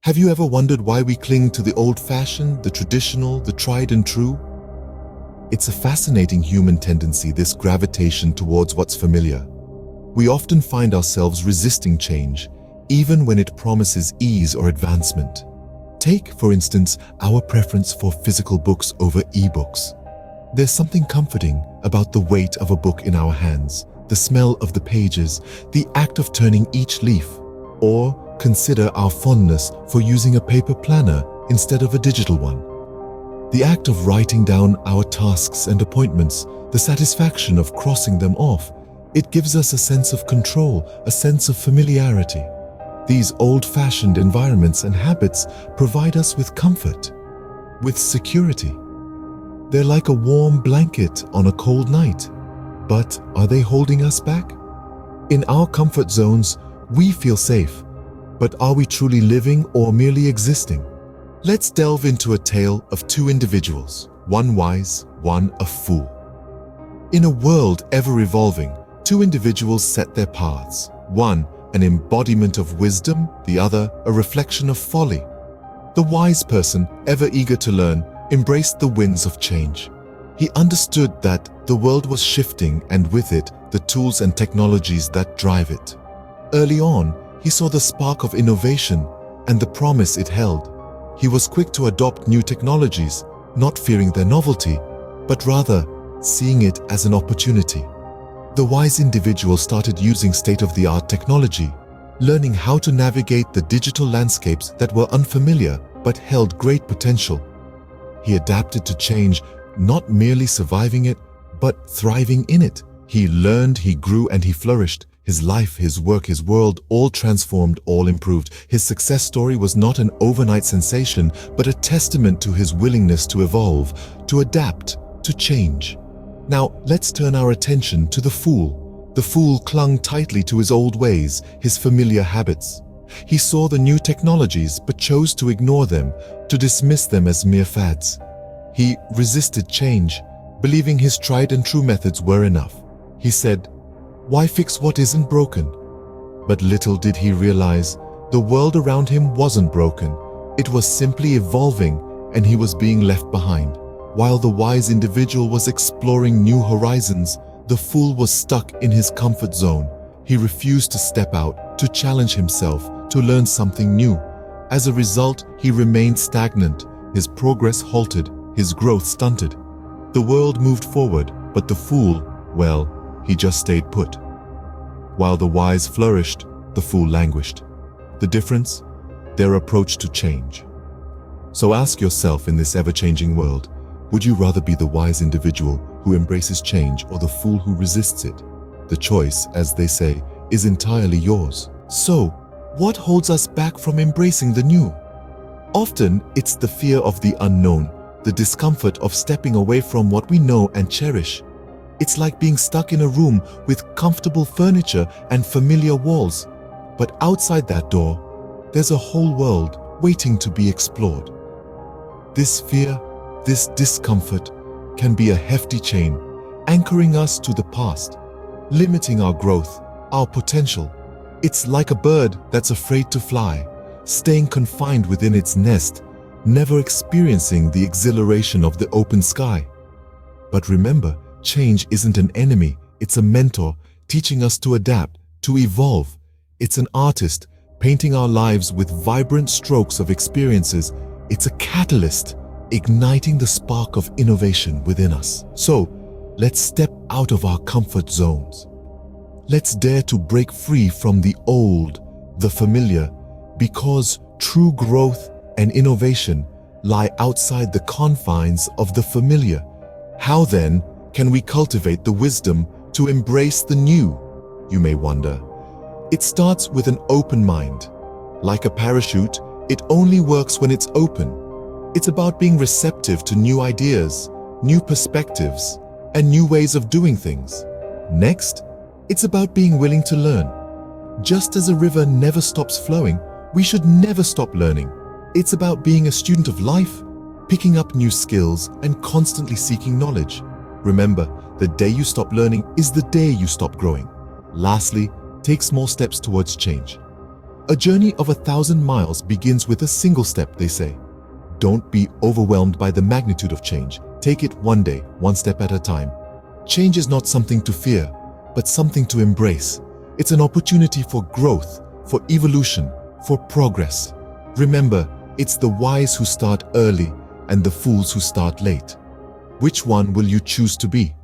Have you ever wondered why we cling to the old-fashioned, the traditional, the tried and true? It's a fascinating human tendency, this gravitation towards what's familiar. We often find ourselves resisting change, even when it promises ease or advancement. Take, for instance, our preference for physical books over e-books. There's something comforting about the weight of a book in our hands, the smell of the pages, the act of turning each leaf. Or consider our fondness for using a paper planner instead of a digital one. The act of writing down our tasks and appointments, the satisfaction of crossing them off, it gives us a sense of control, a sense of familiarity. These old-fashioned environments and habits provide us with comfort, with security. They're like a warm blanket on a cold night. But are they holding us back? In our comfort zones, we feel safe. But are we truly living or merely existing? Let's delve into a tale of two individuals, one wise, one a fool. In a world ever evolving, two individuals set their paths. One, an embodiment of wisdom, the other, a reflection of folly. The wise person, ever eager to learn, embraced the winds of change. He understood that the world was shifting and with it, the tools and technologies that drive it. Early on, he saw the spark of innovation and the promise it held. He was quick to adopt new technologies, not fearing their novelty, but rather seeing it as an opportunity. The wise individual started using state-of-the-art technology, learning how to navigate the digital landscapes that were unfamiliar but held great potential. He adapted to change, not merely surviving it, but thriving in it. He learned, he grew, and he flourished. His life, his work, his world, all transformed, all improved. His success story was not an overnight sensation, but a testament to his willingness to evolve, to adapt, to change. Now, let's turn our attention to the fool. The fool clung tightly to his old ways, his familiar habits. He saw the new technologies, but chose to ignore them, to dismiss them as mere fads. He resisted change, believing his tried and true methods were enough. He said, "Why fix what isn't broken?" But little did he realize, the world around him wasn't broken. It was simply evolving, and he was being left behind. While the wise individual was exploring new horizons, the fool was stuck in his comfort zone. He refused to step out, to challenge himself, to learn something new. As a result, he remained stagnant. His progress halted, his growth stunted. The world moved forward, but the fool, well, he just stayed put. While the wise flourished, the fool languished. The difference? Their approach to change. So ask yourself, in this ever-changing world, would you rather be the wise individual who embraces change or the fool who resists it? The choice, as they say, is entirely yours. So, what holds us back from embracing the new? Often, it's the fear of the unknown, the discomfort of stepping away from what we know and cherish. It's like being stuck in a room with comfortable furniture and familiar walls. But outside that door, there's a whole world waiting to be explored. This fear, this discomfort can be a hefty chain, anchoring us to the past, limiting our growth, our potential. It's like a bird that's afraid to fly, staying confined within its nest, never experiencing the exhilaration of the open sky. But remember, change isn't an enemy, it's a mentor, teaching us to adapt, to evolve. It's an artist, painting our lives with vibrant strokes of experiences. It's a catalyst, igniting the spark of innovation within us. So, let's step out of our comfort zones. Let's dare to break free from the old, the familiar, because true growth and innovation lie outside the confines of the familiar. How then can we cultivate the wisdom to embrace the new, you may wonder? It starts with an open mind. Like a parachute, it only works when it's open. It's about being receptive to new ideas, new perspectives, and new ways of doing things. Next, it's about being willing to learn. Just as a river never stops flowing, we should never stop learning. It's about being a student of life, picking up new skills, and constantly seeking knowledge. Remember, the day you stop learning is the day you stop growing. Lastly, take small steps towards change. A journey of 1,000 miles begins with a single step, they say. Don't be overwhelmed by the magnitude of change. Take it one day, one step at a time. Change is not something to fear, but something to embrace. It's an opportunity for growth, for evolution, for progress. Remember, it's the wise who start early and the fools who start late. Which one will you choose to be?